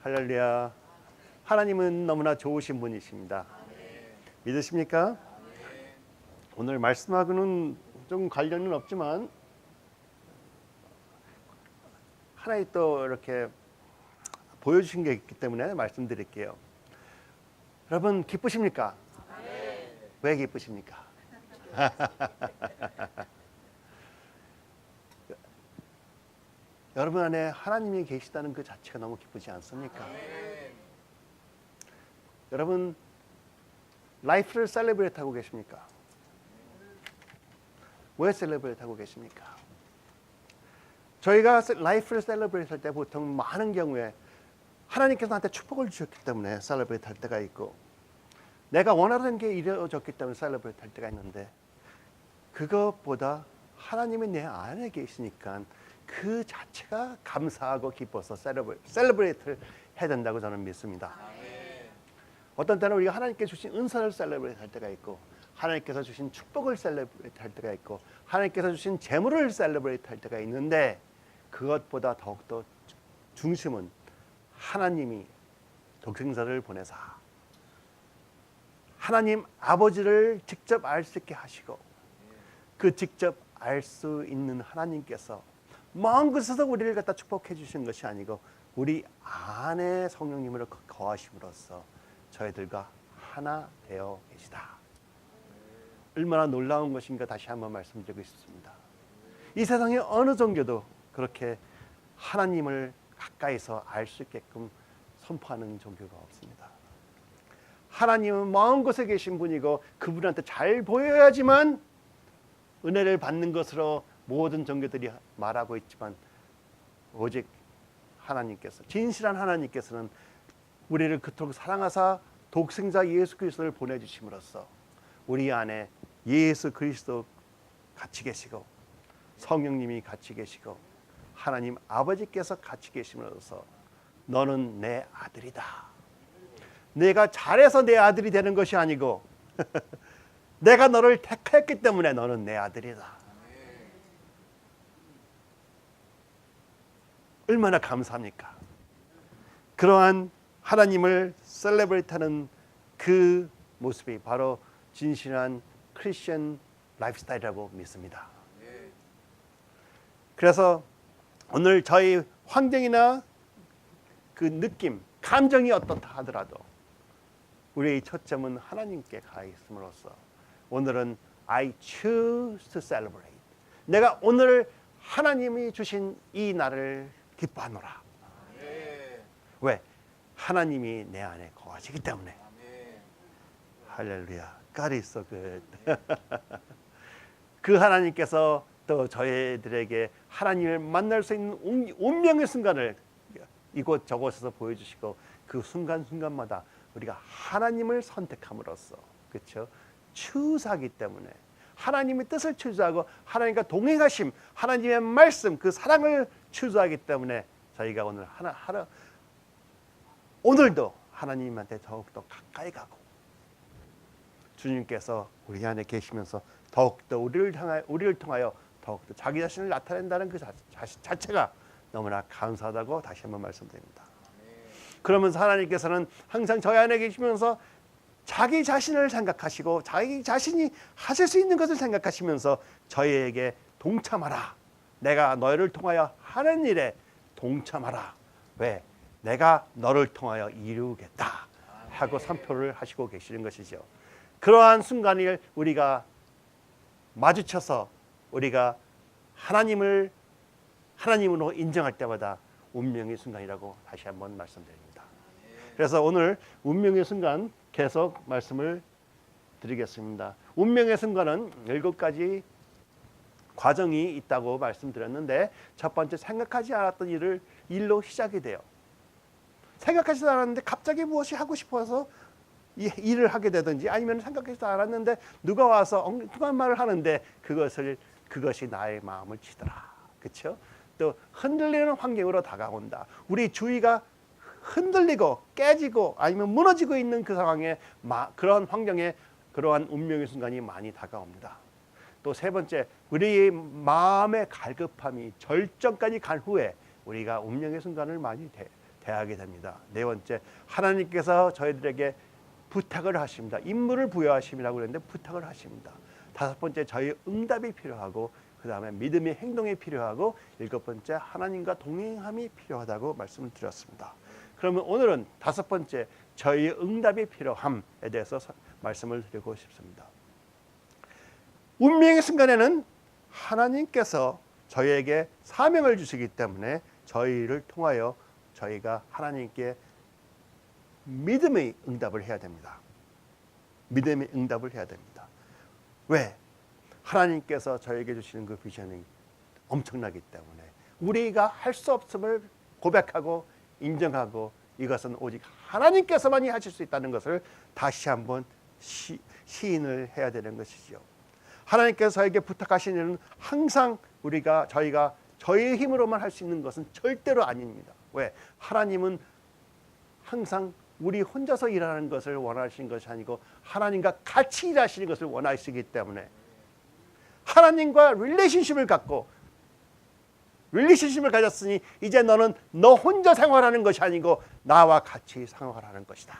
할렐루야. 하나님은 너무나 좋으신 분이십니다. 믿으십니까? 오늘 말씀하고는 좀 관련은 없지만 하나님 또 이렇게 보여주신 게 있기 때문에 말씀드릴게요. 여러분 기쁘십니까? 왜 기쁘십니까? 여러분 안에 하나님이 계시다는 그 자체가 너무 기쁘지 않습니까? 여러분 라이프를 셀레브레이트 하고 계십니까? 왜 셀레브레이트 하고 계십니까? 저희가 라이프를 셀레브레이트 할 때 보통 많은 경우에 하나님께서 나한테 축복을 주셨기 때문에 셀레브레이트 할 때가 있고, 내가 원하는 게 이루어졌기 때문에 셀레브레이트 할 때가 있는데, 그것보다 하나님이 내 안에 계시니까 그 자체가 감사하고 기뻐서 셀레브레이트를 해야 된다고 저는 믿습니다. 어떤 때는 우리가 하나님께 주신 은사를 셀레브레이트 할 때가 있고, 하나님께서 주신 축복을 셀레브레이트 할 때가 있고, 하나님께서 주신 재물을 셀레브레이트 할 때가 있는데, 그것보다 더욱더 중심은 하나님이 독생자를 보내사 하나님 아버지를 직접 알 수 있게 하시고, 그 직접 알 수 있는 하나님께서 먼 곳에서 우리를 갖다 축복해 주신 것이 아니고 우리 안에 성령님으로 거하심으로써 저희들과 하나 되어 계시다. 얼마나 놀라운 것인가 다시 한번 말씀드리고 싶습니다. 이 세상에 어느 종교도 그렇게 하나님을 가까이서 알 수 있게끔 선포하는 종교가 없습니다. 하나님은 먼 곳에 계신 분이고 그분한테 잘 보여야지만 은혜를 받는 것으로 모든 종교들이 말하고 있지만, 오직 하나님께서, 진실한 하나님께서는 우리를 그토록 사랑하사 독생자 예수 그리스도를 보내주심으로써 우리 안에 예수 그리스도 같이 계시고 성령님이 같이 계시고 하나님 아버지께서 같이 계심으로써 너는 내 아들이다. 내가 잘해서 내 아들이 되는 것이 아니고 내가 너를 택했기 때문에 너는 내 아들이다. 얼마나 감사합니까? 그러한 하나님을 셀레브레이트하는 그 모습이 바로 진실한 크리스천 라이프스타일이라고 믿습니다. 그래서 오늘 저희 환경이나 그 느낌, 감정이 어떻다 하더라도 우리의 초점은 하나님께 가 있음으로써 오늘은 I choose to celebrate. 내가 오늘 하나님이 주신 이 날을 기뻐하노라. 왜? 하나님이 내 안에 거하시기 때문에. 할렐루야. God is so good. 그 하나님께서 또 저희들에게 하나님을 만날 수 있는 운명의 순간을 이곳저곳에서 보여주시고, 그 순간순간마다 우리가 하나님을 선택함으로써, 그렇죠? 추수하기 때문에 하나님의 뜻을 추수하고 하나님과 동행하심, 하나님의 말씀, 그 사랑을 추수하기 때문에 저희가 오늘 오늘도 하나님한테 더욱더 가까이 가고, 주님께서 우리 안에 계시면서 더욱더 우리를 통하여 더욱더 자기 자신을 나타낸다는 그 자체가 너무나 감사하다고 다시 한번 말씀드립니다. 그러면서 하나님께서는 항상 저희 안에 계시면서 자기 자신을 생각하시고 자기 자신이 하실 수 있는 것을 생각하시면서 저희에게 동참하라. 내가 너희를 통하여 하는 일에 동참하라. 왜? 내가 너를 통하여 이루겠다 하고 선포를 하시고 계시는 것이죠. 그러한 순간을 우리가 마주쳐서 우리가 하나님으로 인정할 때마다 운명의 순간이라고 다시 한번 말씀드립니다. 그래서 오늘 운명의 순간 계속 말씀을 드리겠습니다. 운명의 순간은 7가지 과정이 있다고 말씀드렸는데, 첫 번째, 생각하지 않았던 일로 시작이 돼요. 생각하지도 않았는데 갑자기 무엇이 하고 싶어서 이 일을 하게 되든지, 아니면 생각하지도 않았는데 누가 와서 엉뚱한 말을 하는데 그것이 나의 마음을 치더라. 그렇죠? 또 흔들리는 환경으로 다가온다. 우리 주위가 흔들리고 깨지고 아니면 무너지고 있는 그 상황에, 그런 환경에 그러한 운명의 순간이 많이 다가옵니다. 또 세 번째, 우리의 마음의 갈급함이 절정까지 간 후에 우리가 운명의 순간을 많이 대하게 됩니다. 네 번째, 하나님께서 저희들에게 부탁을 하십니다. 임무를 부여하심이라고 그랬는데 부탁을 하십니다. 다섯 번째, 저희 응답이 필요하고 그 다음에 믿음의 행동이 필요하고 일곱 번째, 하나님과 동행함이 필요하다고 말씀을 드렸습니다. 그러면 오늘은 다섯 번째, 저희 응답이 필요함에 대해서 말씀을 드리고 싶습니다. 운명의 순간에는 하나님께서 저희에게 사명을 주시기 때문에 저희를 통하여 저희가 하나님께 믿음의 응답을 해야 됩니다. 믿음의 응답을 해야 됩니다. 왜? 하나님께서 저에게 주시는 그 비전이 엄청나기 때문에 우리가 할 수 없음을 고백하고 인정하고 이것은 오직 하나님께서만이 하실 수 있다는 것을 다시 한번 시인을 해야 되는 것이죠. 하나님께서 저에게 부탁하신 일은 항상 저희가 저희의 힘으로만 할 수 있는 것은 절대로 아닙니다. 왜? 하나님은 항상 우리 혼자서 일하는 것을 원하시는 것이 아니고 하나님과 같이 일하시는 것을 원하시기 때문에 하나님과 릴레이션십을 가졌으니 이제 너는 너 혼자 생활하는 것이 아니고 나와 같이 생활하는 것이다.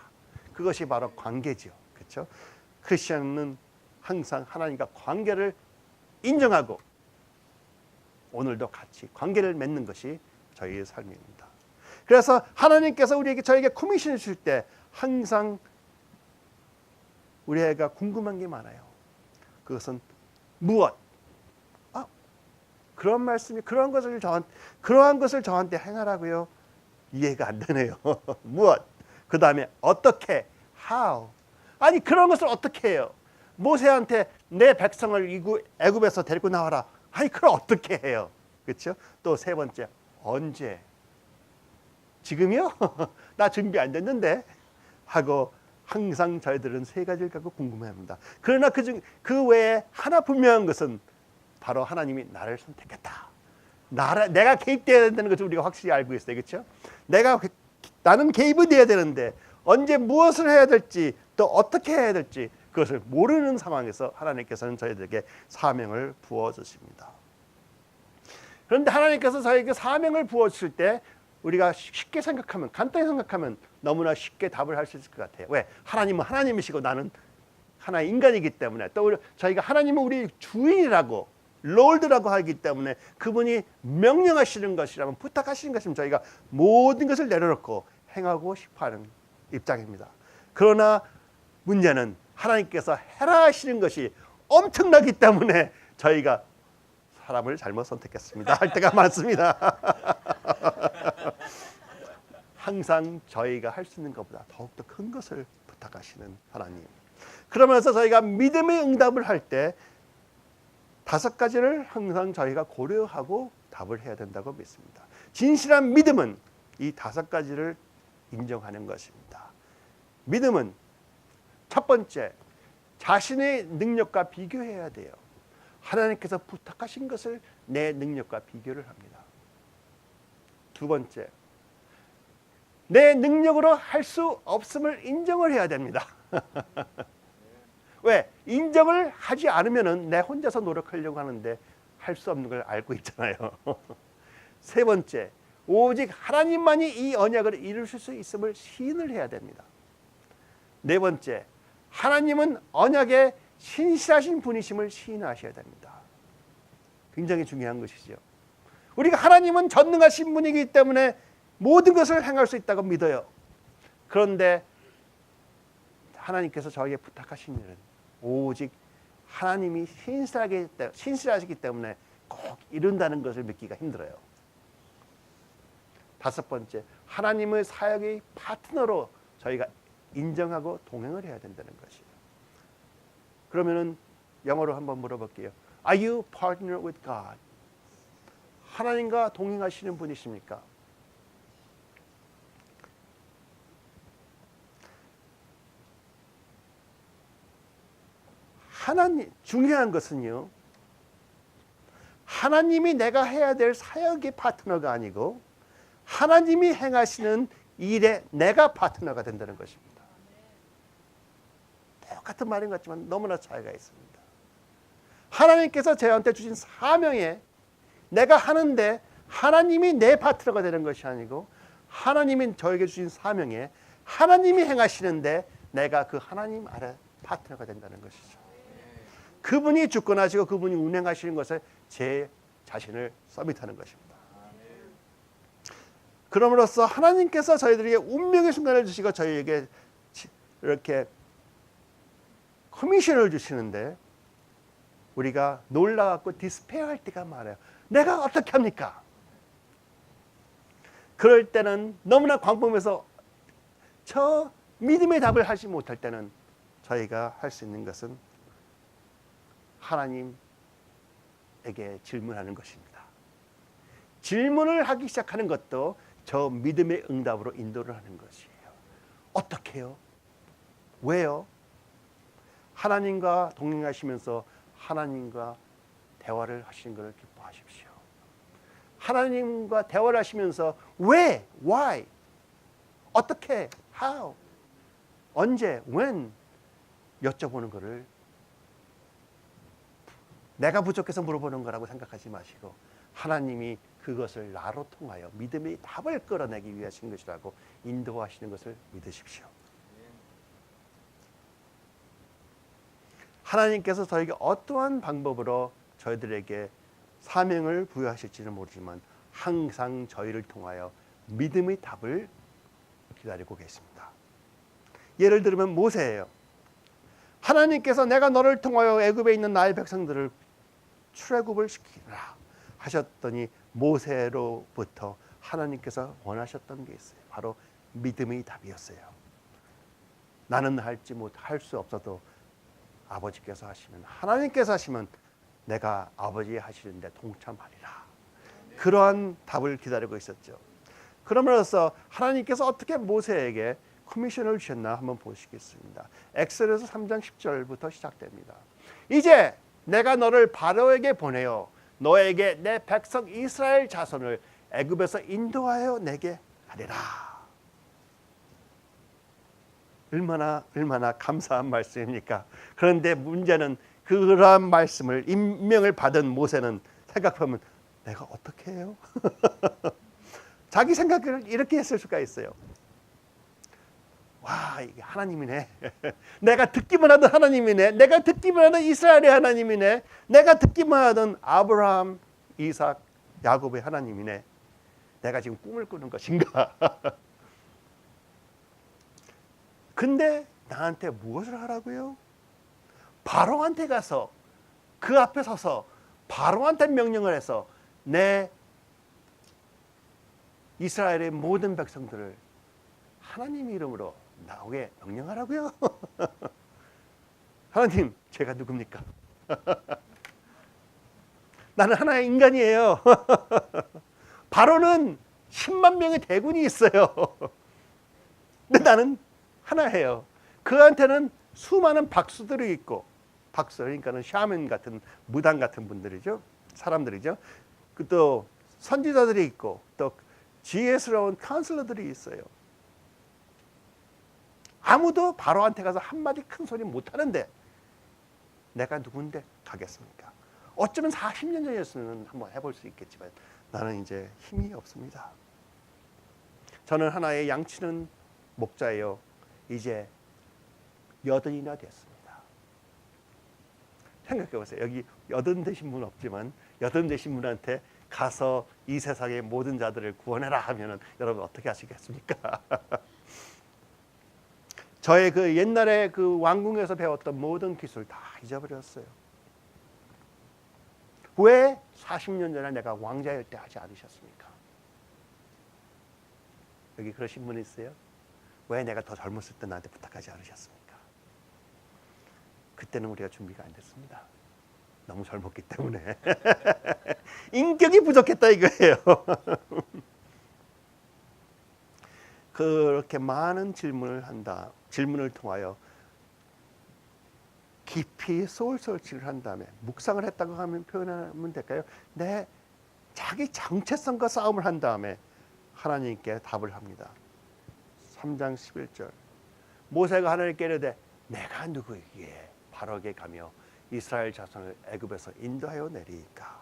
그것이 바로 관계죠. 그렇죠? 크리스천은 항상 하나님과 관계를 인정하고 오늘도 같이 관계를 맺는 것이 저희의 삶입니다. 그래서 하나님께서 저에게 커미션을 줄 때 항상 우리가 궁금한 게 많아요. 그것은 무엇? 그런 말씀이 그러한 것을 저한테 행하라고요? 이해가 안 되네요. 무엇? 그 다음에 어떻게? How? 아니 그런 것을 어떻게 해요? 모세한테 내 백성을 애굽에서 데리고 나와라. 아니 그걸 어떻게 해요? 그렇죠? 또 세 번째, 언제? 지금이요? 나 준비 안 됐는데 하고 항상 저희들은 세 가지를 갖고 궁금해합니다. 그러나 그 외에 하나 분명한 것은 바로 하나님이 나를 선택했다. 내가 개입돼야 된다는 것을 우리가 확실히 알고 있어요. 그렇죠? 나는 개입이 돼야 되는데 언제 무엇을 해야 될지 또 어떻게 해야 될지 그것을 모르는 상황에서 하나님께서는 저희들에게 사명을 부어주십니다. 그런데 하나님께서 저희에게 사명을 부어주실 때 우리가 쉽게 생각하면 간단히 생각하면 너무나 쉽게 답을 할 수 있을 것 같아요. 왜? 하나님은 하나님이시고 나는 하나의 인간이기 때문에 또 저희가 하나님은 우리 주인이라고 롤드라고 하기 때문에 그분이 명령하시는 것이라면 부탁하시는 것이면 저희가 모든 것을 내려놓고 행하고 싶어하는 입장입니다. 그러나 문제는 하나님께서 해라 하시는 것이 엄청나기 때문에 저희가 사람을 잘못 선택했습니다 할 때가 많습니다. 항상 저희가 할 수 있는 것보다 더욱더 큰 것을 부탁하시는 하나님. 그러면서 저희가 믿음의 응답을 할 때 다섯 가지를 항상 저희가 고려하고 답을 해야 된다고 믿습니다. 진실한 믿음은 이 다섯 가지를 인정하는 것입니다. 믿음은 첫 번째, 자신의 능력과 비교해야 돼요. 하나님께서 부탁하신 것을 내 능력과 비교를 합니다. 두 번째, 내 능력으로 할 수 없음을 인정을 해야 됩니다. 왜? 인정을 하지 않으면 내 혼자서 노력하려고 하는데 할 수 없는 걸 알고 있잖아요. 세 번째, 오직 하나님만이 이 언약을 이루실 수 있음을 시인을 해야 됩니다. 네 번째, 하나님은 언약에 신실하신 분이심을 시인하셔야 됩니다. 굉장히 중요한 것이죠. 우리가 하나님은 전능하신 분이기 때문에 모든 것을 행할 수 있다고 믿어요. 그런데 하나님께서 저에게 부탁하신 일은 오직 하나님이 신실하시기 때문에 꼭 이룬다는 것을 믿기가 힘들어요. 다섯 번째, 하나님의 사역의 파트너로 저희가 인정하고 동행을 해야 된다는 것이에요. 그러면은 영어로 한번 물어볼게요. Are you partner with God? 하나님과 동행하시는 분이십니까? 중요한 것은요, 하나님이 내가 해야 될 사역의 파트너가 아니고 하나님이 행하시는 일에 내가 파트너가 된다는 것입니다. 똑같은 말인 것 같지만 너무나 차이가 있습니다. 하나님께서 저한테 주신 사명에 내가 하는데 하나님이 내 파트너가 되는 것이 아니고 하나님이 저에게 주신 사명에 하나님이 행하시는데 내가 그 하나님 아래 파트너가 된다는 것이죠. 그분이 주권하시고 그분이 운행하시는 것에 제 자신을 서밋하는 것입니다. 그럼으로써 하나님께서 저희들에게 운명의 순간을 주시고 저희에게 이렇게 커미션을 주시는데 우리가 놀라갖고 디스페어할 때가 많아요. 내가 어떻게 합니까? 그럴 때는 너무나 광범위해서 저 믿음의 답을 하지 못할 때는 저희가 할 수 있는 것은 하나님에게 질문하는 것입니다. 질문을 하기 시작하는 것도 저 믿음의 응답으로 인도를 하는 것이에요. 어떻게 해요? 왜요? 하나님과 동행하시면서 하나님과 대화를 하시는 것을 기뻐하십시오. 하나님과 대화를 하시면서 왜? Why? 어떻게? How? 언제? When? 여쭤보는 것을 내가 부족해서 물어보는 거라고 생각하지 마시고 하나님이 그것을 나로 통하여 믿음의 답을 끌어내기 위하신 것이라고 인도하시는 것을 믿으십시오. 하나님께서 저에게 어떠한 방법으로 저희들에게 사명을 부여하실지는 모르지만 항상 저희를 통하여 믿음의 답을 기다리고 계십니다. 예를 들면 모세예요. 하나님께서 내가 너를 통하여 애굽에 있는 나의 백성들을 출애굽을 시키라 하셨더니 모세로부터 하나님께서 원하셨던 게 있어요. 바로 믿음의 답이었어요. 나는 할지 못할 수 없어도 아버지께서 하시면 하나님께서 하시면 내가 아버지 하시는데 동참하리라. 그러한 답을 기다리고 있었죠. 그러므로써 하나님께서 어떻게 모세에게 커미션을 주셨나 한번 보시겠습니다. 엑소더스 3장 10절부터 시작됩니다. 이제 내가 너를 바로에게 보내어 너에게 내 백성 이스라엘 자손을 애굽에서 인도하여 내게 하리라. 얼마나 감사한 말씀입니까? 그런데 문제는 그러한 말씀을 임명을 받은 모세는 생각하면 내가 어떻게 해요? 자기 생각을 이렇게 했을 수가 있어요. 와, 이게 하나님이네. 내가 듣기만 하던 하나님이네. 내가 듣기만 하던 이스라엘의 하나님이네. 내가 듣기만 하던 아브라함, 이삭, 야곱의 하나님이네. 내가 지금 꿈을 꾸는 것인가? 근데 나한테 무엇을 하라고요? 바로한테 가서 그 앞에 서서 바로한테 명령을 해서 내 이스라엘의 모든 백성들을 하나님 이름으로 나오게 명령하라고요? 하나님, 제가 누굽니까? 나는 하나의 인간이에요. 바로는 10만 명의 대군이 있어요. 근데 나는 하나예요. 그한테는 수많은 박수들이 있고, 박수 그러니까는 샤먼 같은 무당 같은 분들이죠, 사람들이죠. 또 선지자들이 있고, 또 지혜스러운 카운슬러들이 있어요. 아무도 바로한테 가서 한마디 큰 소리 못 하는데 내가 누군데 가겠습니까? 어쩌면 40년 전이었으면 한번 해볼 수 있겠지만 나는 이제 힘이 없습니다. 저는 하나의 양치는 목자예요. 이제 80이나 됐습니다. 생각해 보세요. 여기 80 되신 분 없지만 80 되신 분한테 가서 이 세상의 모든 자들을 구원해라 하면은 여러분 어떻게 하시겠습니까? 저의 그 옛날에 그 왕궁에서 배웠던 모든 기술 다 잊어버렸어요. 왜 40년 전에 내가 왕자일 때 하지 않으셨습니까? 여기 그러신 분 있어요? 왜 내가 더 젊었을 때 나한테 부탁하지 않으셨습니까? 그때는 우리가 준비가 안 됐습니다. 너무 젊었기 때문에. 인격이 부족했다 이거예요. 그렇게 많은 질문을 통하여 깊이 소울 서치를 한 다음에 묵상을 했다고 하면 표현하면 될까요? 내 자기 정체성과 싸움을 한 다음에 하나님께 답을 합니다. 3장 11절 모세가 하나님께 이르되 내가 누구이기에 바로에게 가며 이스라엘 자손을 애굽에서 인도하여 내리이까.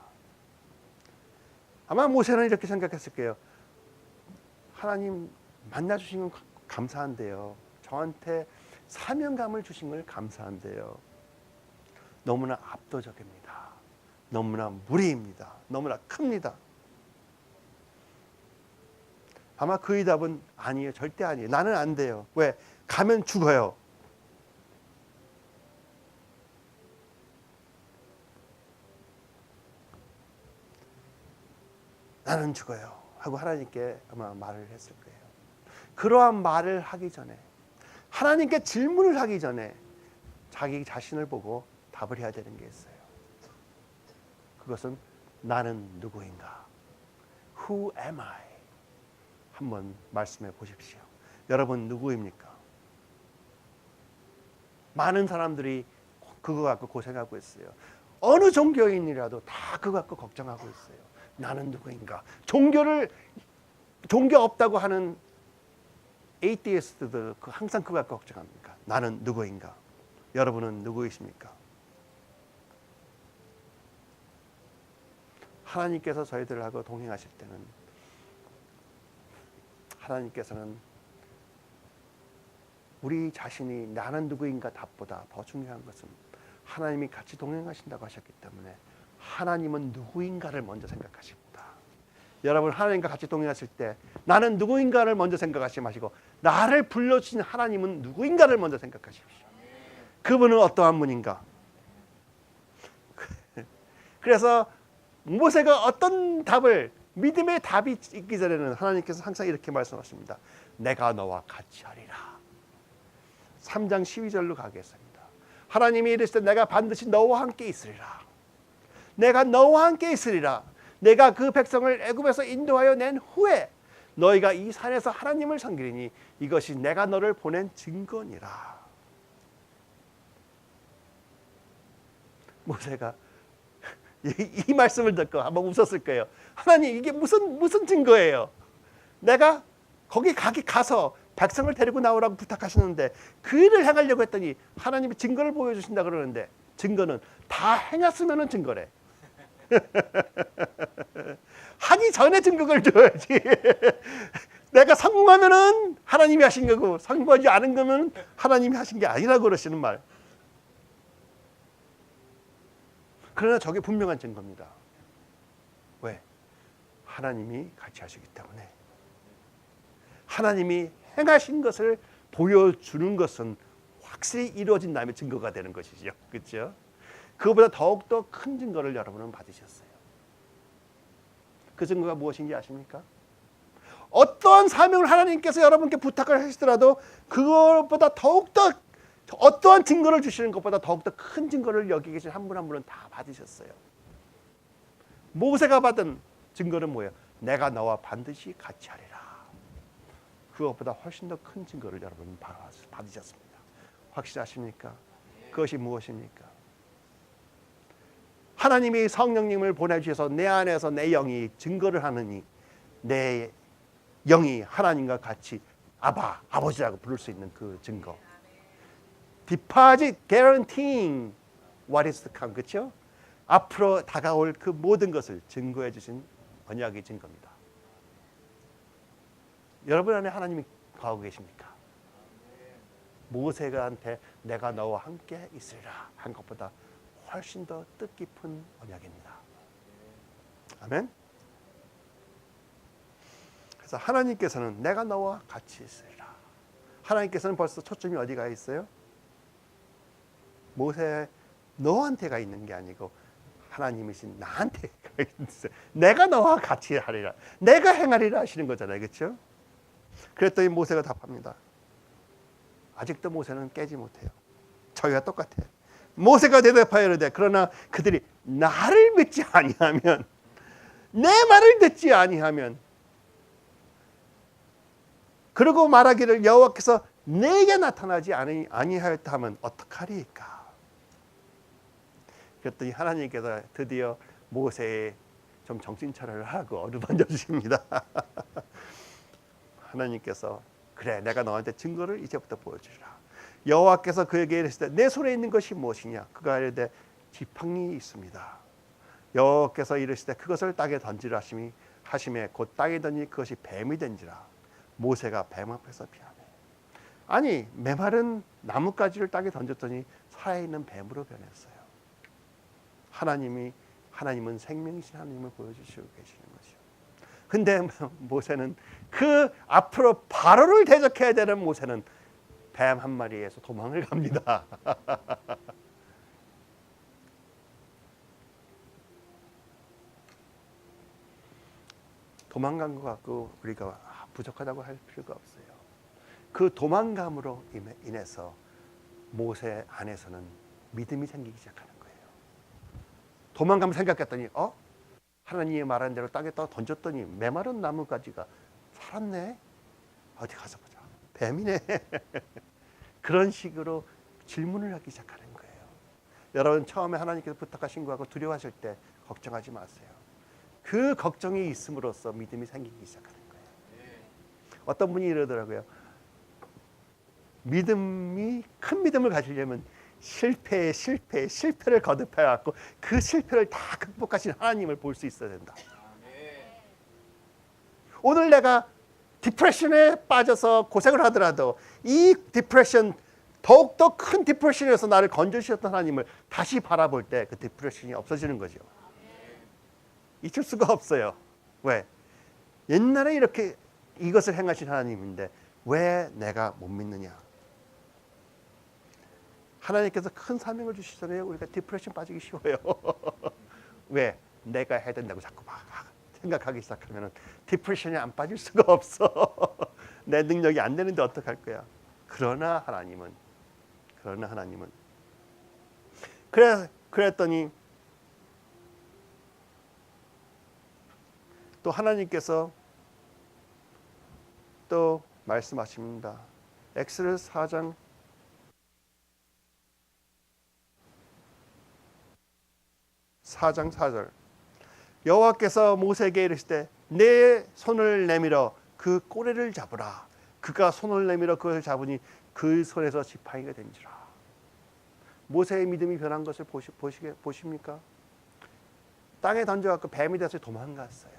아마 모세는 이렇게 생각했을 거예요. 하나님 만나주신 건 감사한데요. 저한테 사명감을 주신 걸 감사한데요. 너무나 압도적입니다. 너무나 무리입니다. 너무나 큽니다. 아마 그의 답은 아니에요. 절대 아니에요. 나는 안 돼요. 왜? 가면 죽어요. 나는 죽어요. 하고 하나님께 아마 말을 했을 거예요. 그러한 말을 하기 전에, 하나님께 질문을 하기 전에 자기 자신을 보고 답을 해야 되는 게 있어요. 그것은 나는 누구인가? Who am I? 한번 말씀해 보십시오. 여러분 누구입니까? 많은 사람들이 그거 갖고 고생하고 있어요. 어느 종교인이라도 다 그거 갖고 걱정하고 있어요. 나는 누구인가? 종교 없다고 하는 에이티스트들 항상 그거 갖고 걱정합니까? 나는 누구인가? 여러분은 누구이십니까? 하나님께서 저희들하고 동행하실 때는 하나님께서는 우리 자신이 나는 누구인가 답보다 더 중요한 것은 하나님이 같이 동행하신다고 하셨기 때문에 하나님은 누구인가를 먼저 생각하십니다. 여러분 하나님과 같이 동행하실 때 나는 누구인가를 먼저 생각하지 마시고 나를 불러주신 하나님은 누구인가를 먼저 생각하십시오. 그분은 어떠한 분인가? 그래서 모세가 어떤 답을, 믿음의 답이 있기 전에는 하나님께서 항상 이렇게 말씀하십니다. 내가 너와 같이 하리라. 3장 12절로 가겠습니다. 하나님이 이르시되 내가 반드시 너와 함께 있으리라. 내가 너와 함께 있으리라. 내가 그 백성을 애굽에서 인도하여 낸 후에 너희가 이 산에서 하나님을 섬기리니 이것이 내가 너를 보낸 증거니라. 모세가 이 말씀을 듣고 한번 웃었을 거예요. 하나님 이게 무슨 증거예요? 내가 거기 가서 백성을 데리고 나오라고 부탁하시는데 그 일을 행하려고 했더니 하나님이 증거를 보여주신다 그러는데 증거는 다 행했으면 증거래. 하기 전에 증거를 줘야지. 내가 성공하면은 하나님이 하신 거고 성공하지 않은 거면 하나님이 하신 게 아니라고 그러시는 말. 그러나 저게 분명한 증거입니다. 왜? 하나님이 같이 하시기 때문에. 하나님이 행하신 것을 보여주는 것은 확실히 이루어진 다음에 증거가 되는 것이죠. 그렇죠? 그거보다 더욱더 큰 증거를 여러분은 받으셨어요. 그 증거가 무엇인지 아십니까? 어떠한 사명을 하나님께서 여러분께 부탁을 하시더라도 그것보다 더욱더 어떠한 증거를 주시는 것보다 더욱더 큰 증거를 여기 계신 한 분 한 분은 다 받으셨어요. 모세가 받은 증거는 뭐예요? 내가 너와 반드시 같이 하리라. 그것보다 훨씬 더 큰 증거를 여러분 받으셨습니다. 확실하십니까? 그것이 무엇입니까? 하나님이 성령님을 보내주셔서 내 안에서 내 영이 증거를 하느니 내 영이 하나님과 같이 아버지라고 부를 수 있는 그 증거. Deposit guaranteeing what is to come. 그렇죠? 앞으로 다가올 그 모든 것을 증거해 주신 언약의 증거입니다. 여러분 안에 하나님이 거하고 계십니까? 모세가한테 내가 너와 함께 있으리라 한 것보다 훨씬 더 뜻깊은 언약입니다. 아멘. 그래서 하나님께서는 내가 너와 같이 있으리라. 하나님께서는 벌써 초점이 어디가 있어요? 모세 너한테가 있는 게 아니고 하나님이신 나한테가 있어요. 내가 너와 같이 하리라. 내가 행하리라 하시는 거잖아요. 그렇죠? 그랬더니 모세가 답합니다. 아직도 모세는 깨지 못해요. 저희가 똑같아요. 모세가 대답하여 이르되 그러나 그들이 나를 믿지 아니하면 내 말을 듣지 아니하면 그러고 말하기를 여호와께서 내게 나타나지 아니하였다 하면 어떡하리까? 그랬더니 하나님께서 드디어 모세의 좀 정신차려를 하고 어루만져 주십니다. 하나님께서 그래 내가 너한테 증거를 이제부터 보여주리라. 여호와께서 그에게 이르시되 내 손에 있는 것이 무엇이냐? 그가 이르되 지팡이 있습니다. 여호와께서 이르시되 그것을 땅에 던지라 하심에 곧 땅에 던지니 그것이 뱀이 된지라. 모세가 뱀 앞에서 피하네. 아니 메마른 나뭇가지를 땅에 던졌더니 살아있는 뱀으로 변했어요. 하나님은 생명이신 하나님을 보여주시고 계시는 거죠. 근데 모세는 그 앞으로 바로를 대적해야 되는 모세는 뱀 한 마리에서 도망을 갑니다. 도망간 것 같고 우리가 부족하다고 할 필요가 없어요. 그 도망감으로 인해서 모세 안에서는 믿음이 생기기 시작하는 거예요. 도망가면 생각했더니 하나님이 말한 대로 땅에 던졌더니 메마른 나뭇가지가 살았네. 어디 가서 보자. 뱀이네. 그런 식으로 질문을 하기 시작하는 거예요. 여러분 처음에 하나님께서 부탁하신 거하고 두려워하실 때 걱정하지 마세요. 그 걱정이 있음으로써 믿음이 생기기 시작하는 거예요. 어떤 분이 이러더라고요. 큰 믿음을 가지려면 실패를 거듭해갖고 그 실패를 다 극복하신 하나님을 볼 수 있어야 된다. 오늘 내가 디프레션에 빠져서 고생을 하더라도 이 디프레션, 더욱더 큰 디프레션에서 나를 건져주셨던 하나님을 다시 바라볼 때 그 디프레션이 없어지는 거죠. 잊을 수가 없어요. 왜? 옛날에 이렇게 이것을 행하신 하나님인데 왜 내가 못 믿느냐? 하나님께서 큰 사명을 주시잖아요. 우리가 디프레션 빠지기 쉬워요. 왜? 내가 해야 된다고 자꾸 막 생각하기 시작하면 디프레션이 안 빠질 수가 없어. 내 능력이 안 되는데 어떡할 거야? 그러나 하나님은 그랬더니 또 하나님께서 또 말씀하십니다. 엑스odus 4장 4절 여호와께서 모세에게 이르시되 내 손을 내밀어 그 꼬리를 잡으라. 그가 손을 내밀어 그것을 잡으니 그 손에서 지팡이가 된지라. 모세의 믿음이 변한 것을 보십니까? 땅에 던져갖고 뱀이 돼서 도망갔어요.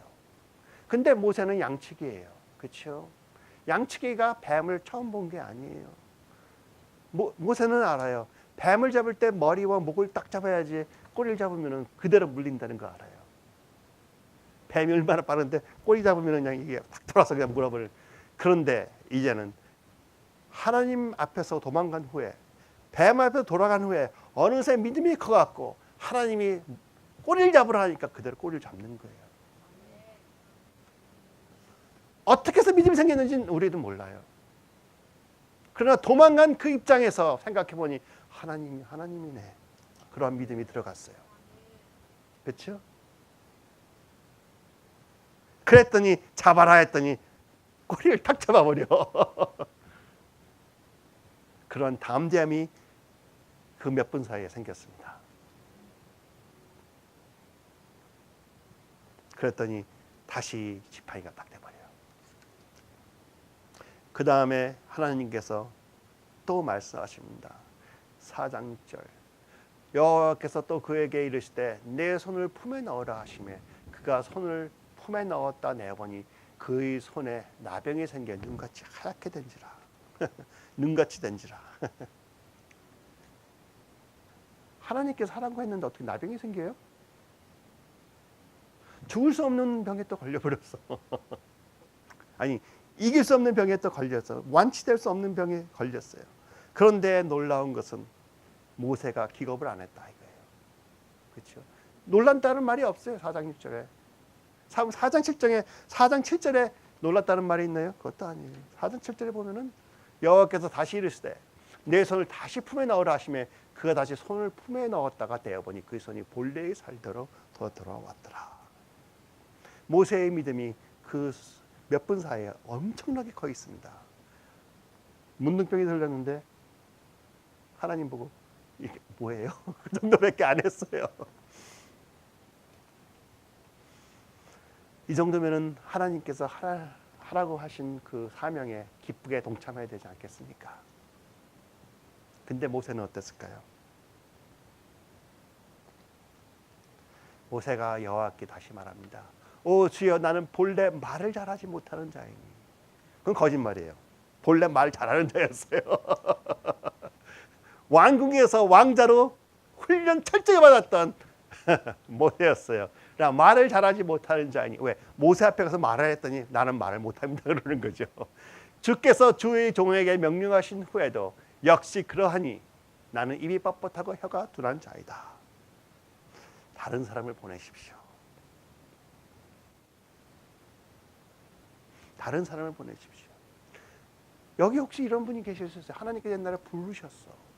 근데 모세는 양치기예요. 그렇죠? 양치기가 뱀을 처음 본 게 아니에요. 모세는 알아요. 뱀을 잡을 때 머리와 목을 딱 잡아야지 꼬리를 잡으면 그대로 물린다는 거 알아요. 뱀이 얼마나 빠른데 꼬리 잡으면 그냥 이게 탁 돌아서 그냥 물어버려요. 그런데 이제는 하나님 앞에서 도망간 후에 뱀 앞에서 돌아간 후에 어느새 믿음이 커갖고 하나님이 꼬리를 잡으라 하니까 그대로 꼬리를 잡는 거예요. 어떻게 해서 믿음이 생겼는지는 우리도 몰라요. 그러나 도망간 그 입장에서 생각해보니 하나님이네. 그러한 믿음이 들어갔어요. 그렇죠? 그랬더니 잡아라 했더니 꼬리를 탁 잡아버려. 그런 담대함이 그 몇 분 사이에 생겼습니다. 그랬더니 다시 지팡이가 딱 돼버려요. 그 다음에 하나님께서 또 말씀하십니다. 4장절 여호와께서 또 그에게 이르시되 내 손을 품에 넣으라 하시매 그가 손을 품에 넣었다 내보니 그의 손에 나병이 생겨 눈같이 하얗게 된지라. 눈같이 된지라. 하나님께서 하라고 했는데 어떻게 나병이 생겨요? 죽을 수 없는 병에 또 걸려버렸어. 아니 이길 수 없는 병에 또 걸려서 완치될 수 없는 병에 걸렸어요. 그런데 놀라운 것은 모세가 기겁을 안 했다 이거예요. 그렇죠? 놀란다는 말이 없어요. 4장 6절에. 4장 7절에 놀랐다는 말이 있나요? 그것도 아니에요. 4장 7절에 보면은 여호와께서 다시 이르시되 내 손을 다시 품에 넣으라 하시매 그가 다시 손을 품에 넣었다가 떼어보니 그 손이 본래의 살대로 돌아왔더라. 모세의 믿음이 그 몇 분 사이에 엄청나게 커 있습니다. 문둥병이 들렸는데 하나님 보고 이게 뭐예요? 그 정도밖에 안 했어요. 이 정도면은 하나님께서 하라고 하신 그 사명에 기쁘게 동참해야 되지 않겠습니까? 근데 모세는 어땠을까요? 모세가 여호와께 다시 말합니다. 오 주여 나는 본래 말을 잘하지 못하는 자이니 그건 거짓말이에요. 본래 말 잘하는 자였어요. 왕궁에서 왕자로 훈련 철저히 받았던 모세였어요. 그러나 말을 잘하지 못하는 자니 왜? 모세 앞에 가서 말을 했더니 나는 말을 못합니다 그러는 거죠. 주께서 주의 종에게 명령하신 후에도 역시 그러하니 나는 입이 뻣뻣하고 혀가 둔한 자이다. 다른 사람을 보내십시오. 다른 사람을 보내십시오. 여기 혹시 이런 분이 계셨어요? 하나님께서 옛날에 부르셨어.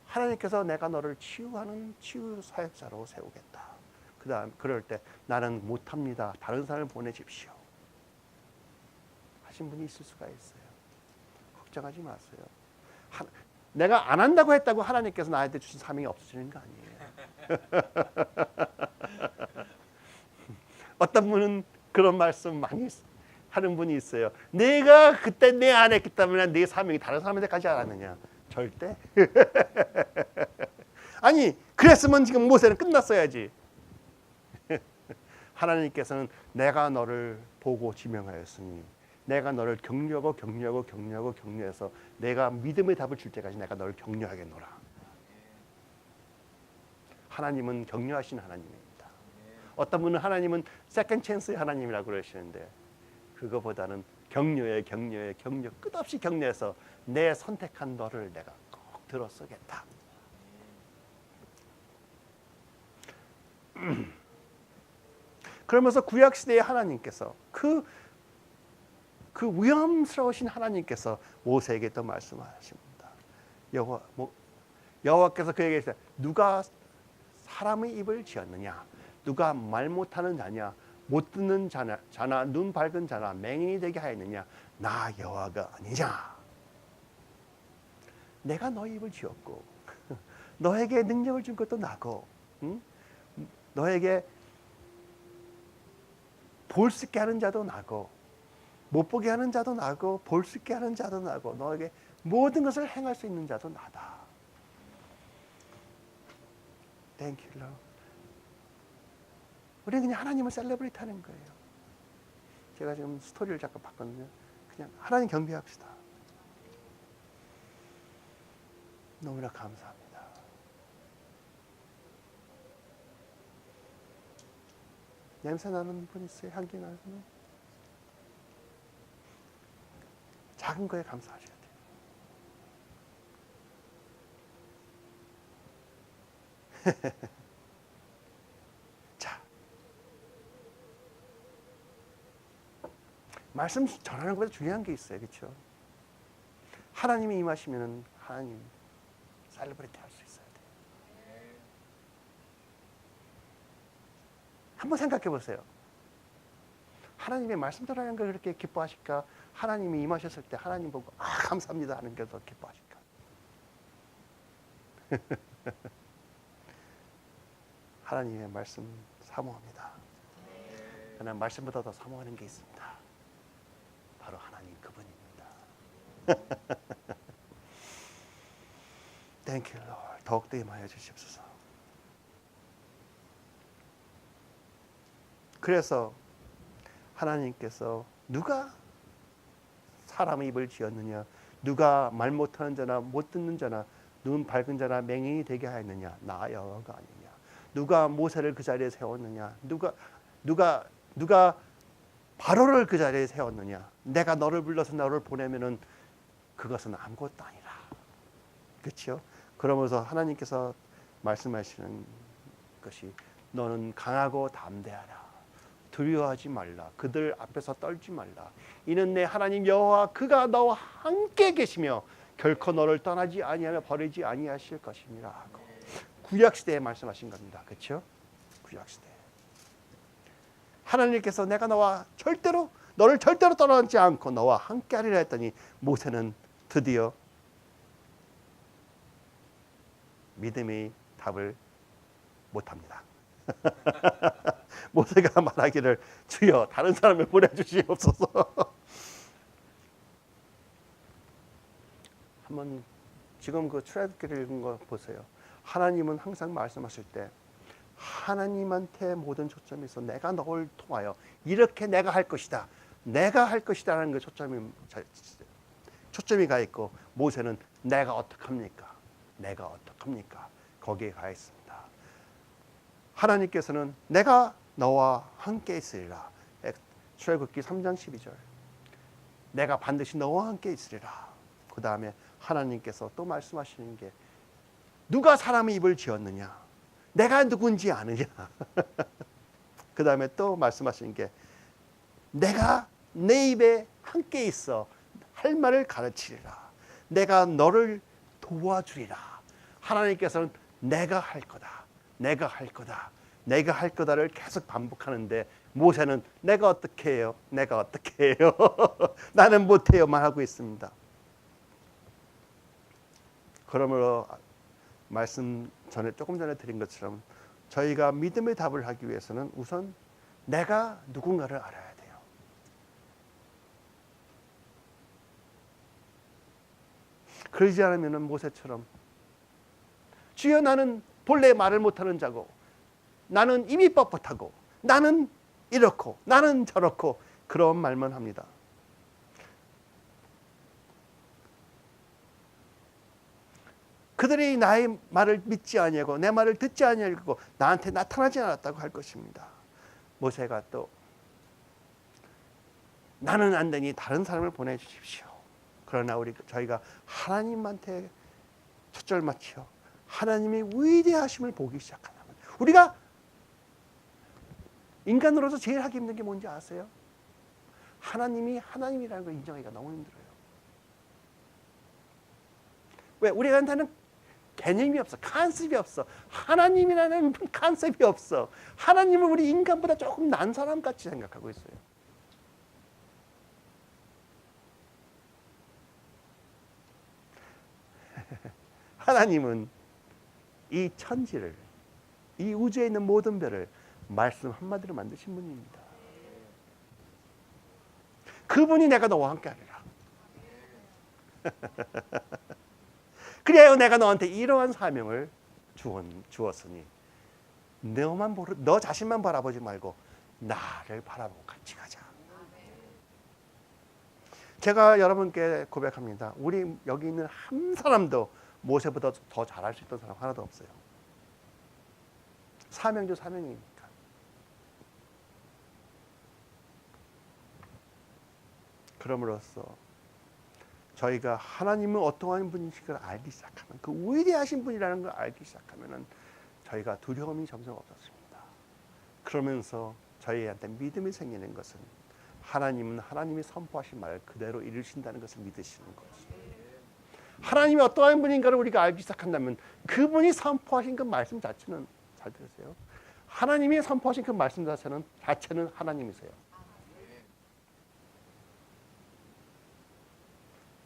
하나님께서 내가 너를 치유하는 치유 사역자로 세우겠다. 그다음 그럴 때 나는 못합니다. 다른 사람을 보내십시오. 하신 분이 있을 수가 있어요. 걱정하지 마세요. 내가 안 한다고 했다고 하나님께서 나한테 주신 사명이 없어지는 거 아니에요. 어떤 분은 그런 말씀 많이 하는 분이 있어요. 내가 그때 내 안 했기 때문에 내 사명이 다른 사람한테 가지 않았느냐. 절대. 아니 그랬으면 지금 모세는 끝났어야지. 하나님께서는 내가 너를 보고 지명하였으니 내가 너를 격려해서 내가 믿음의 답을 줄 때까지 내가 너를 격려하겠노라. 하나님은 격려하신 하나님입니다. 어떤 분은 하나님은 세컨드 찬스의 하나님이라고 그러시는데 그거보다는 격려 끝없이 격려해서 내 선택한 너를 내가 꼭 들어서겠다. 그러면서 구약시대의 하나님께서 그 위험스러우신 하나님께서 모세에게 또 말씀하십니다. 여호와께서 그에게 이르시되 누가 사람의 입을 지었느냐? 누가 말 못하는 자냐? 못 듣는 자나 눈 밝은 자나 맹인이 되게 하였느냐? 나 여호와가 아니냐? 내가 너의 입을 지었고 너에게 능력을 준 것도 나고 응? 너에게 볼 수 있게 하는 자도 나고 못 보게 하는 자도 나고 볼 수 있게 하는 자도 나고 너에게 모든 것을 행할 수 있는 자도 나다. Thank you, Lord. 우리는 그냥 하나님을 셀레브레이트 하는 거예요. 제가 지금 스토리를 잠깐 바꿨는데 그냥 하나님 경배합시다. 너무나 감사합니다. 냄새 나는 분 있어요? 향기 나는 분? 작은 거에 감사하셔야 돼요. 자, 말씀 전하는 것보다 중요한 게 있어요. 그렇죠? 하나님이 임하시면 하나님 셀레브레이트 할 수 있어야 돼요. 한번 생각해 보세요. 하나님의 말씀 전하는 걸 그렇게 기뻐하실까? 하나님이 임하셨을 때 하나님 보고 감사합니다 하는 게 더 기뻐하실까? 하나님의 말씀 사모합니다. 그러나 말씀보다 더 사모하는 게 있습니다. 바로 하나님 그분입니다. Thank you, Lord. 더욱더 임하여 주십소서. 그래서 하나님께서 누가 사람의 입을 지었느냐? 누가 말 못하는 자나 못 듣는 자나 눈 밝은 자나 맹인이 되게 하였느냐? 나 여호와가 아니냐? 누가 모세를 그 자리에 세웠느냐? 누가 바로를 그 자리에 세웠느냐? 내가 너를 불러서 너를 보내면은 그것은 아무것도 아니라. 그렇죠? 그러면서 하나님께서 말씀하시는 것이 너는 강하고 담대하라. 두려워하지 말라. 그들 앞에서 떨지 말라. 이는 내 하나님 여호와 그가 너와 함께 계시며 결코 너를 떠나지 아니하며 버리지 아니하실 것이니라 하고 구약 시대에 말씀하신 겁니다. 그렇죠? 구약 시대. 하나님께서 내가 너를 절대로 떠나지 않고 너와 함께 하리라 했더니 모세는 드디어 믿음의 답을 못합니다. 모세가 말하기를 주여 다른 사람을 보내주시옵소서. 한번 지금 그 출애굽기를 읽은 거 보세요. 하나님은 항상 말씀하실 때 하나님한테 모든 초점이 있어. 내가 너를 통하여 이렇게 내가 할 것이다. 내가 할 것이다라는 게 초점이 가 있고, 모세는 내가 어떡합니까? 내가 어떡합니까? 거기에 가 있습니다. 하나님께서는 내가 너와 함께 있으리라. 출애굽기 3장 12절. 내가 반드시 너와 함께 있으리라. 그 다음에 하나님께서 또 말씀하시는 게, 누가 사람의 입을 지었느냐? 내가 누군지 아느냐? 그 다음에 또 말씀하시는 게, 내가 내 입에 함께 있어 할 말을 가르치리라. 내가 너를 도와주리라. 하나님께서는 내가 할 거다, 내가 할 거다, 내가 할 거다를 계속 반복하는데, 모세는 내가 어떻게 해요? 내가 어떻게 해요? 나는 못해요만 하고 있습니다. 그러므로 말씀 전에 조금 전에 드린 것처럼 저희가 믿음의 답을 하기 위해서는 우선 내가 누군가를 알아야 돼요. 그러지 않으면 모세처럼, 주여 나는 본래 말을 못하는 자고, 나는 입이 뻣뻣하고, 나는 이렇고 나는 저렇고, 그런 말만 합니다. 그들이 나의 말을 믿지 아니하고 내 말을 듣지 아니하고 나한테 나타나지 않았다고 할 것입니다. 모세가 또 나는 안 되니 다른 사람을 보내주십시오. 그러나 저희가 하나님한테 초점을 맞춰 하나님의 위대하심을 보기 시작하면, 우리가 인간으로서 제일 하기 힘든 게 뭔지 아세요? 하나님이 하나님이라는 걸 인정하기가 너무 힘들어요. 왜? 우리한테는 개념이 없어. 컨셉이 없어. 하나님이라는 컨셉이 없어. 하나님을 우리 인간보다 조금 난 사람같이 생각하고 있어요. 하나님은 이 천지를, 이 우주에 있는 모든 별을 말씀 한마디로 만드신 분입니다. 그분이 내가 너와 함께 하리라. 그래야 내가 너한테 이러한 사명을 주었으니 너 자신만 바라보지 말고 나를 바라보고 같이 가자. 제가 여러분께 고백합니다. 우리 여기 있는 한 사람도 모세보다 더 잘할 수 있던 사람 하나도 없어요. 사명도 사명이니까. 그럼으로써 저희가 하나님은 어떠한 분이신가를 알기 시작하면, 그 위대하신 분이라는 걸 알기 시작하면 저희가 두려움이 점점 없어집니다. 그러면서 저희한테 믿음이 생기는 것은 하나님은 하나님이 선포하신 말을 그대로 이루신다는 것을 믿으시는 것이죠. 하나님이 어떠한 분인가를 우리가 알기 시작한다면 그분이 선포하신 그 말씀 자체는, 잘 들으세요, 하나님이 선포하신 그 말씀 자체는 하나님이세요.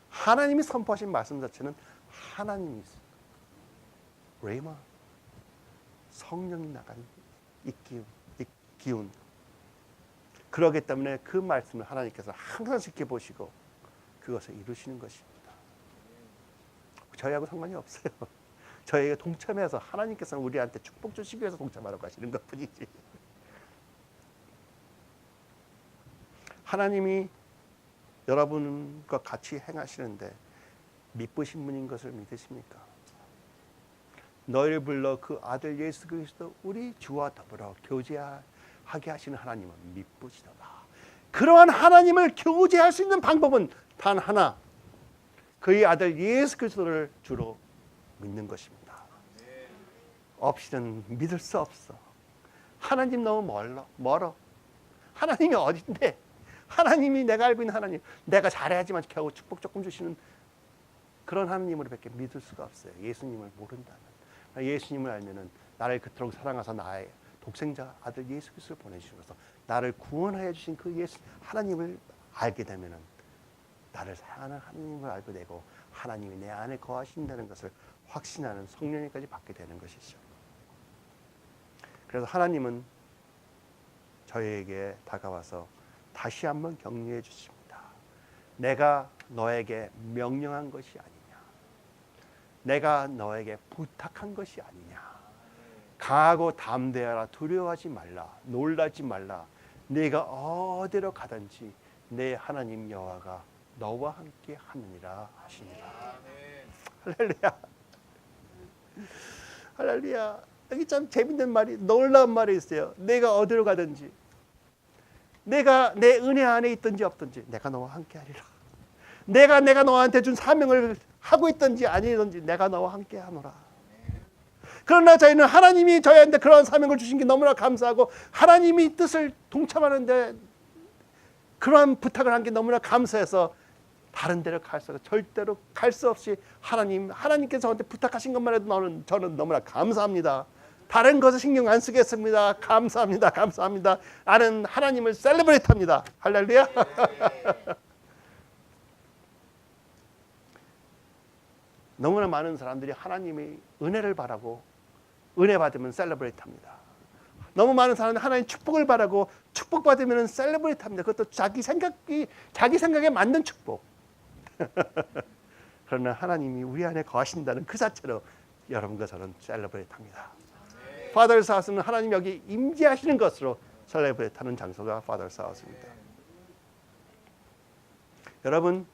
하나님이 선포하신 말씀 자체는 하나님이세요. 레마, 성령이 나간 이 기운. 그러기 때문에 그 말씀을 하나님께서 항상 지켜보시고 그것을 이루시는 것입니다. 저희하고 상관이 없어요. 저희가 동참해서 하나님께서는 우리한테 축복 주시기 위해서 동참하러 가시는 것뿐이지. 하나님이 여러분과 같이 행하시는데 미쁘신 분인 것을 믿으십니까? 너희를 불러 그 아들 예수 그리스도 우리 주와 더불어 교제하게 하시는 하나님은 미쁘시도다. 그러한 하나님을 교제할 수 있는 방법은 단 하나, 그의 아들 예수 그리스도를 주로 믿는 것입니다. 없이는 믿을 수 없어. 하나님 너무 멀어. 하나님이 어딘데? 하나님이, 내가 알고 있는 하나님, 내가 잘해야지만 겨우 축복 조금 주시는 그런 하나님으로 밖에 믿을 수가 없어요. 예수님을 모른다면. 예수님을 알면은 나를 그토록 사랑하사 나의 독생자 아들 예수 그리스도를 보내주셔서 나를 구원하여 주신 그 예수 하나님을 알게 되면은 나를 사랑하는 하나님을 알게 되고 하나님이 내 안에 거하신다는 것을 확신하는 성령님까지 받게 되는 것이죠. 그래서 하나님은 저희에게 다가와서 다시 한번 격려해 주십니다. 내가 너에게 명령한 것이 아니냐. 내가 너에게 부탁한 것이 아니냐. 강하고 담대하라. 두려워하지 말라. 놀라지 말라. 네가 어디로 가든지 내 하나님 여호와가 너와 함께 하느니라 하시니라. 할렐루야. 할렐루야. 여기 참 재밌는 말이, 놀라운 말이 있어요. 내가 어디로 가든지, 내가 내 은혜 안에 있든지 없든지 내가 너와 함께 하리라. 내가 너한테 준 사명을 하고 있든지 아니든지 내가 너와 함께 하노라. 그러나 저희는 하나님이 저희한테 그런 사명을 주신 게 너무나 감사하고, 하나님이 뜻을 동참하는데 그러한 부탁을 한 게 너무나 감사해서 다른 데로 절대로 갈 수 없이 하나님께서 저한테 부탁하신 것만 해도 저는 너무나 감사합니다. 다른 것을 신경 안 쓰겠습니다. 감사합니다. 감사합니다. 나는 하나님을 셀레브레이트합니다. 할렐루야. 너무나 많은 사람들이 하나님의 은혜를 바라고 은혜 받으면 셀레브레이트합니다. 너무 많은 사람들이 하나님 축복을 바라고 축복 받으면 셀레브레이트합니다. 그것도 자기 생각에 맞는 축복. 그러나 하나님이 우리 안에 거하신다는 그 자체로 여러분과 저는 셀레브레이트합니다. Father's House는 하나님 여기 임재하시는 것으로 셀레브레이트하는 장소가 Father's House입니다. 여러분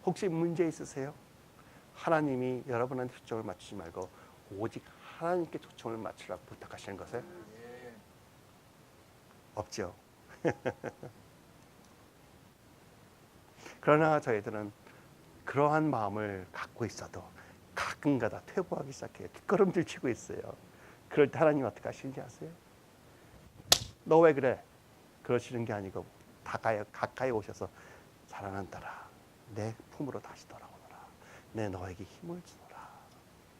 혹시 문제 있으세요? 하나님이 여러분한테 초점을 맞추지 말고 오직 하나님께 초점을 맞추라고 부탁하시는 것에 없죠. 그러나 저희들은 그러한 마음을 갖고 있어도 가끔가다 퇴보하기 시작해요. 뒷걸음질 치고 있어요. 그럴 때 하나님 어떻게 하시는지 아세요? 너 왜 그래? 그러시는 게 아니고 가까이 오셔서 사랑하는 딸아, 내 품으로 다시 돌아오너라. 내 너에게 힘을 주노라.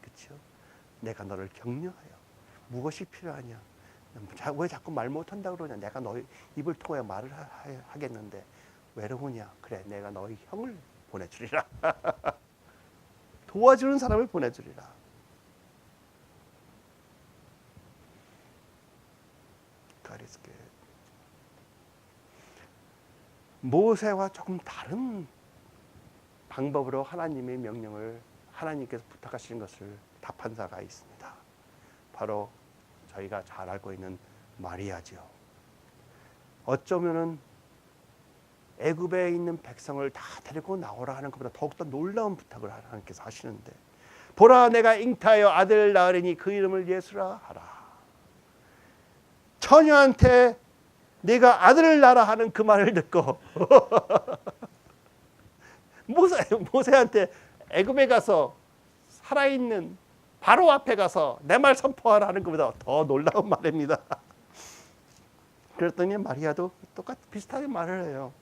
그렇죠? 내가 너를 격려하여 무엇이 필요하냐? 왜 자꾸 말 못한다 그러냐? 내가 너의 입을 통해 말을 하겠는데 외로우냐? 그래, 내가 너의 형을 보내주리라. 도와주는 사람을 보내주리라. 모세와 조금 다른 방법으로 하나님의 명령을 하나님께서 부탁하시는 것을 답한 자가 있습니다. 바로 저희가 잘 알고 있는 마리아죠. 어쩌면은 애굽에 있는 백성을 다 데리고 나오라 하는 것보다 더욱더 놀라운 부탁을 하나님께서 하시는데, 보라 내가 잉타하여 아들을 낳으리니 그 이름을 예수라 하라. 처녀한테 네가 아들을 낳으라 하는 그 말을 듣고 모세한테 애굽에 가서 살아있는 바로 앞에 가서 내 말 선포하라 하는 것보다 더 놀라운 말입니다. 그랬더니 마리아도 비슷하게 말을 해요.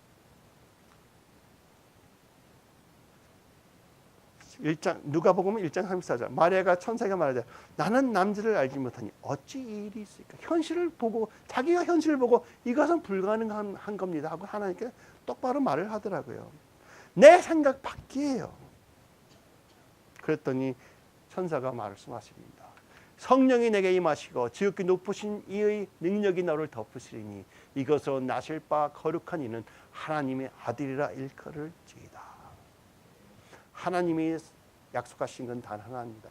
1장 누가복음 1장 34절 마리아가 천사에게 말하자 나는 남자를 알지 못하니 어찌 이 일이 있을까? 자기가 현실을 보고 이것은 불가능한 겁니다 하고 하나님께 똑바로 말을 하더라고요. 내 생각 밖이에요. 그랬더니 천사가 말씀하십니다. 성령이 내게 임하시고 지극히 높으신 이의 능력이 너를 덮으시리니 이것으로 나실 바 거룩한 이는 하나님의 아들이라 일컬을지이다. 하나님이 약속하신 건 단 하나입니다.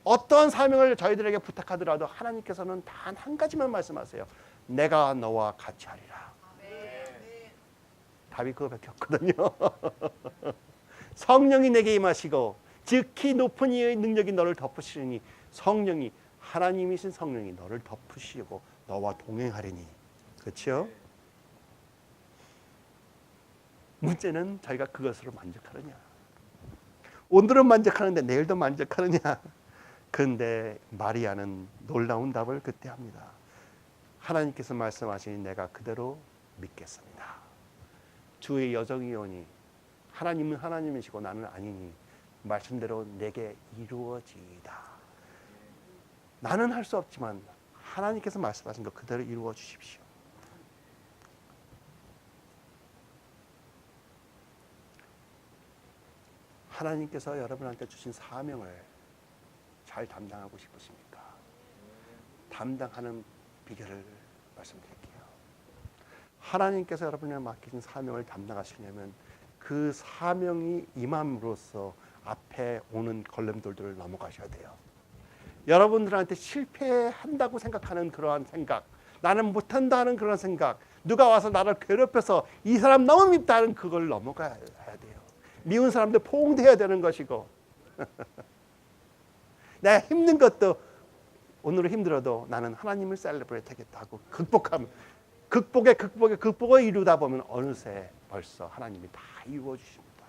어떠한 사명을 저희들에게 부탁하더라도 하나님께서는 단 한 가지만 말씀하세요. 내가 너와 같이 하리라. 답이 그거밖에 없거든요. 성령이 내게 임하시고 지극히 높은 이의 능력이 너를 덮으시리니 성령이 하나님이신 성령이 너를 덮으시고 너와 동행하리니. 그렇죠? 문제는 저희가 그것으로 만족하느냐. 오늘은 만족하는데 내일도 만족하느냐. 그런데 마리아는 놀라운 답을 그때 합니다. 하나님께서 말씀하시니 내가 그대로 믿겠습니다. 주의 여정이 오니 하나님은 하나님이시고 나는 아니니 말씀대로 내게 이루어지이다. 나는 할 수 없지만 하나님께서 말씀하신 거 그대로 이루어 주십시오. 하나님께서 여러분한테 주신 사명을 잘 담당하고 싶으십니까? 담당하는 비결을 말씀드릴게요. 하나님께서 여러분에게 맡기신 사명을 담당하시려면 그 사명이 임함으로써 앞에 오는 걸림돌들을 넘어가셔야 돼요. 여러분들한테 실패한다고 생각하는 그러한 생각, 나는 못한다는 그런 생각, 누가 와서 나를 괴롭혀서 이 사람 너무 밉다는 그걸 넘어가야 돼요. 미운 사람들 포옹돼야 되는 것이고 내가 힘든 것도 오늘은 힘들어도 나는 하나님을 셀러브레이트 하겠다 하고 극복을 이루다 보면 어느새 벌써 하나님이 다 이루어 주십니다.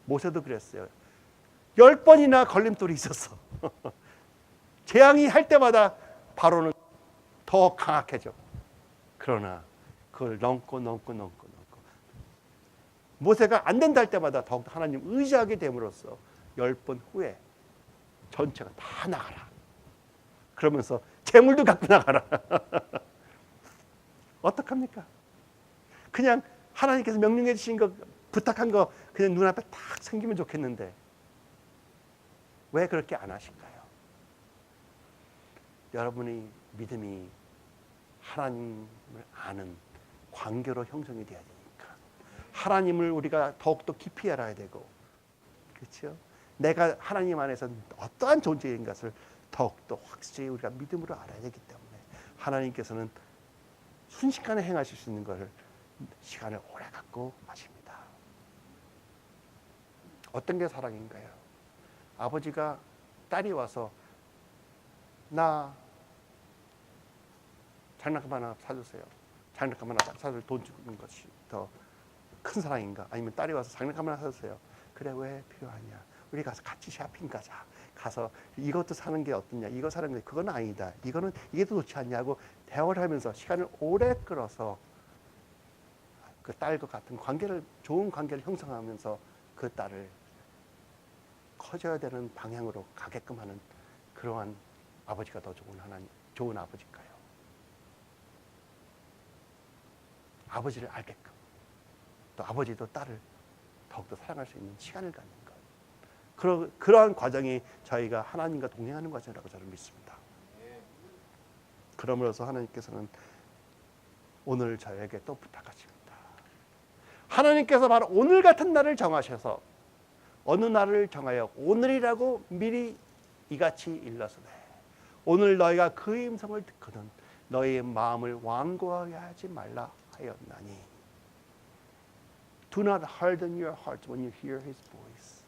모세도 그랬어요. 10번이나 걸림돌이 있었어. 재앙이 할 때마다 바로는 더 강악해져. 그러나 그걸 넘고 모세가 안 된다 할 때마다 더욱 하나님 의지하게 됨으로써 10번 후에 전체가 다 나가라. 그러면서 재물도 갖고 나가라. 어떡합니까? 그냥 하나님께서 명령해 주신 거, 부탁한 거 그냥 눈앞에 딱 생기면 좋겠는데 왜 그렇게 안 하실까요? 여러분의 믿음이 하나님을 아는 관계로 형성이 돼야 되니까 하나님을 우리가 더욱더 깊이 알아야 되고, 그렇죠? 내가 하나님 안에서 어떠한 존재인 것을 더욱더 확실히 우리가 믿음으로 알아야 되기 때문에 하나님께서는 순식간에 행하실 수 있는 것을 시간을 오래 갖고 하십니다. 어떤 게 사랑인가요? 아버지가 딸이 와서 나 장난감 하나 사주세요. 장난감 하나 사줄 돈 주는 것이 더 큰 사랑인가? 아니면 딸이 와서 장난감 하나 사주세요. 그래, 왜 필요하냐? 우리 가서 같이 쇼핑 가자. 가서 이것도 사는 게 어떠냐? 이거 사는 게 그건 아니다. 이게 더 좋지 않냐고 대화를 하면서 시간을 오래 끌어서 그 딸과 같은 관계를, 좋은 관계를 형성하면서 그 딸을 커져야 되는 방향으로 가게끔 하는 그러한 아버지가 더 좋은 아버지일까요? 아버지를 알게끔, 또 아버지도 딸을 더욱더 사랑할 수 있는 시간을 갖는 것. 그러한 과정이 저희가 하나님과 동행하는 과정이라고 저는 믿습니다. 그러므로서 하나님께서는 오늘 저에게 또 부탁하십니다. 하나님께서 바로 오늘 같은 날을 정하셔서 어느 날을 정하여 오늘이라고 미리 이같이 일러서되 오늘 너희가 그 음성을 듣거든 너희의 마음을 완고하게 하지 말라 하였나니. Do not harden your hearts when you hear His voice.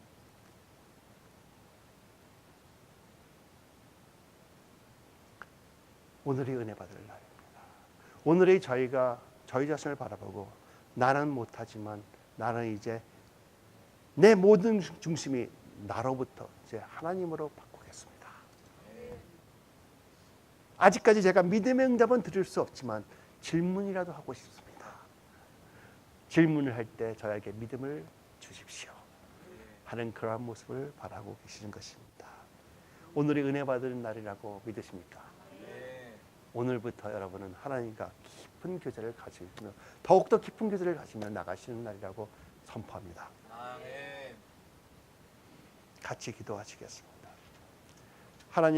오늘이 은혜 받을 날입니다. 오늘이 저희가 저희 자신을 바라보고 나는 못하지만 나는 이제 내 모든 중심이 나로부터 이제 하나님으로 바꾸겠습니다. 아직까지 제가 믿음의 응답은 드릴 수 없지만 질문이라도 하고 싶습니다. 질문을 할 때 저에게 믿음을 주십시오 하는 그러한 모습을 바라고 계시는 것입니다. 오늘이 은혜 받는 날이라고 믿으십니까? 오늘부터 여러분은 하나님과 깊은 교제를 가지며 더욱더 깊은 교제를 가지며 나가시는 날이라고 선포합니다. 같이 기도하시겠습니다.